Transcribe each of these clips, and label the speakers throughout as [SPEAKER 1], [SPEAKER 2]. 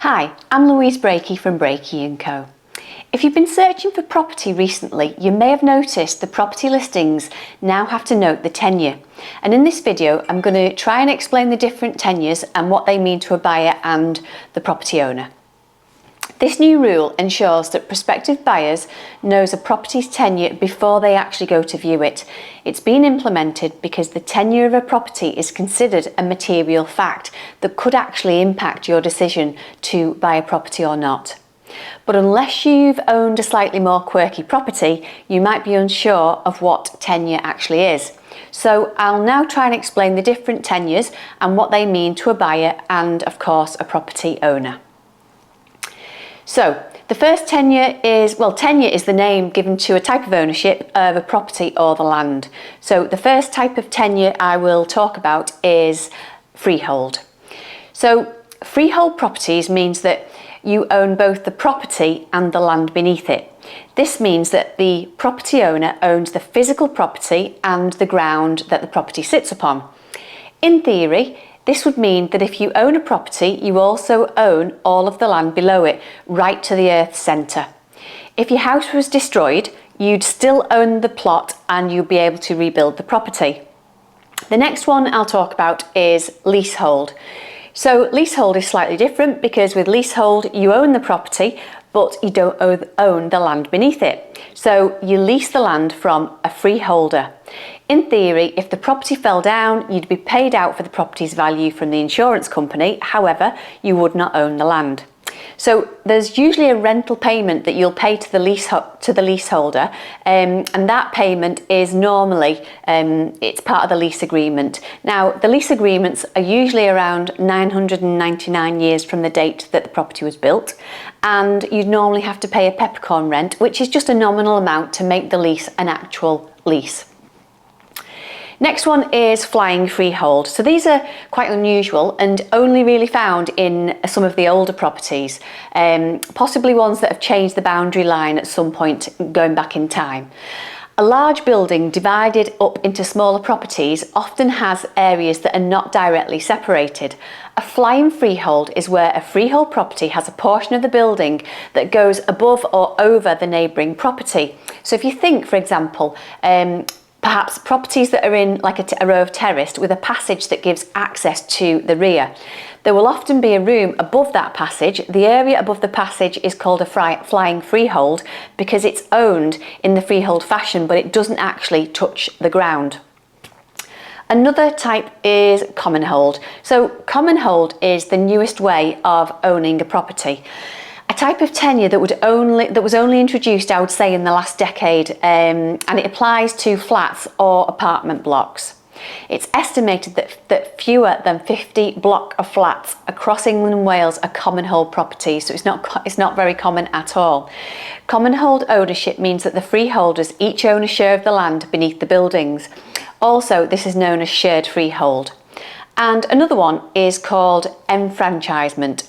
[SPEAKER 1] Hi, I'm Louise Brakey from Brakey & Co. If you've been searching for property recently, you may have noticed the property listings now have to note the tenure. And in this video, I'm going to try and explain the different tenures and what they mean to a buyer and the property owner. This new rule ensures that prospective buyers knows a property's tenure before they actually go to view it. It's been implemented because the tenure of a property is considered a material fact that could actually impact your decision to buy a property or not. But unless you've owned a slightly more quirky property, you might be unsure of what tenure actually is. So I'll now try and explain the different tenures and what they mean to a buyer and, of course, a property owner. So the first tenure is the name given to a type of ownership of a property or the land. So the first type of tenure I will talk about is freehold. So freehold properties means that you own both the property and the land beneath it. This means that the property owner owns the physical property and the ground that the property sits upon. In theory, this would mean that if you own a property, you also own all of the land below it, right to the earth's centre. If your house was destroyed, you'd still own the plot and you'd be able to rebuild the property. The next one I'll talk about is leasehold. So leasehold is slightly different because with leasehold, you own the property, but you don't own the land beneath it. So you lease the land from a freeholder. In theory, if the property fell down, you'd be paid out for the property's value from the insurance company. However, you would not own the land. So there's usually a rental payment that you'll pay to the leaseholder, and that payment is normally it's part of the lease agreement. Now, the lease agreements are usually around 999 years from the date that the property was built, and you'd normally have to pay a peppercorn rent, which is just a nominal amount to make the lease an actual lease. Next one is flying freehold. So these are quite unusual and only really found in some of the older properties, possibly ones that have changed the boundary line at some point going back in time. A large building divided up into smaller properties often has areas that are not directly separated. A flying freehold is where a freehold property has a portion of the building that goes above or over the neighbouring property. So if you think, for example, perhaps properties that are in like a row of terraced with a passage that gives access to the rear. There will often be a room above that passage. The area above the passage is called a flying freehold because it's owned in the freehold fashion, but it doesn't actually touch the ground. Another type is commonhold. So commonhold is the newest way of owning a property. A type of tenure that was only introduced, I would say, in the last decade, and it applies to flats or apartment blocks. It's estimated that fewer than 50 block of flats across England and Wales are commonhold properties, so it's not very common at all. Commonhold ownership means that the freeholders each own a share of the land beneath the buildings. Also, this is known as shared freehold. And another one is called enfranchisement.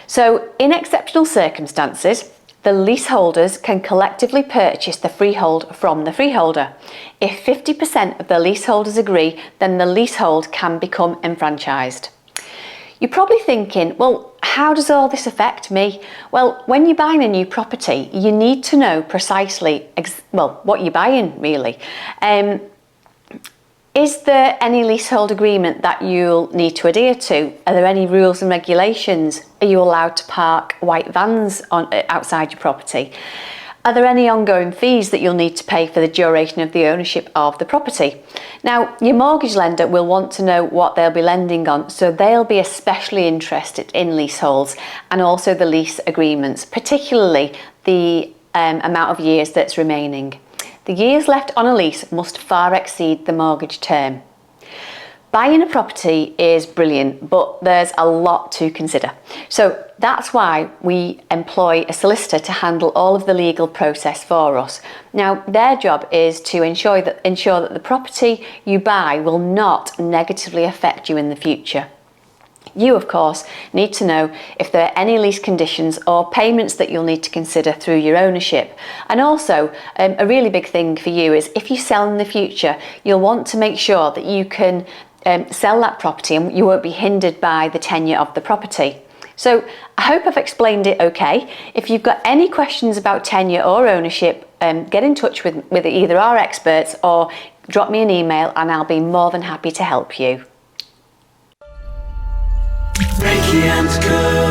[SPEAKER 1] So in exceptional circumstances, the leaseholders can collectively purchase the freehold from the freeholder. If 50% of the leaseholders agree, then the leasehold can become enfranchised. You're probably thinking, well, how does all this affect me? Well, when you're buying a new property, you need to know precisely what you're buying, really. Is there any leasehold agreement that you'll need to adhere to? Are there any rules and regulations? Are you allowed to park white vans outside your property? Are there any ongoing fees that you'll need to pay for the duration of the ownership of the property? Now, your mortgage lender will want to know what they'll be lending on, so they'll be especially interested in leaseholds and also the lease agreements, particularly the amount of years that's remaining. The years left on a lease must far exceed the mortgage term. Buying a property is brilliant, but there's a lot to consider. So that's why we employ a solicitor to handle all of the legal process for us. Now, their job is to ensure that the property you buy will not negatively affect you in the future. You, of course, need to know if there are any lease conditions or payments that you'll need to consider through your ownership. And also, a really big thing for you is if you sell in the future, you'll want to make sure that you can sell that property and you won't be hindered by the tenure of the property. So I hope I've explained it okay. If you've got any questions about tenure or ownership, get in touch with either our experts or drop me an email and I'll be more than happy to help you.
[SPEAKER 2] Frankie and Kurt.